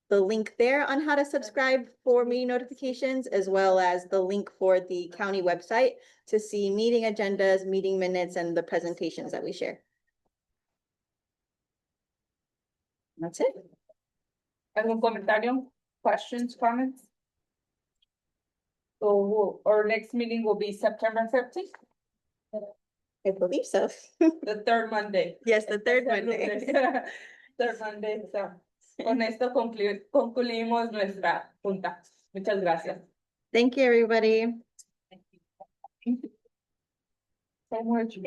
Speaker 8: link there on how to subscribe for meeting notifications, as well as the link for the county website to see meeting agendas, meeting minutes, and the presentations that we share. That's it.
Speaker 2: ¿Algún comentario? Questions, comments? So our next meeting will be September 15th,
Speaker 8: I believe so.
Speaker 2: the third Monday.
Speaker 8: Yes, the third Monday.
Speaker 2: Third Monday, so con esto concluimos nuestra junta. Muchas gracias.
Speaker 8: Thank you, everybody.
Speaker 2: So much.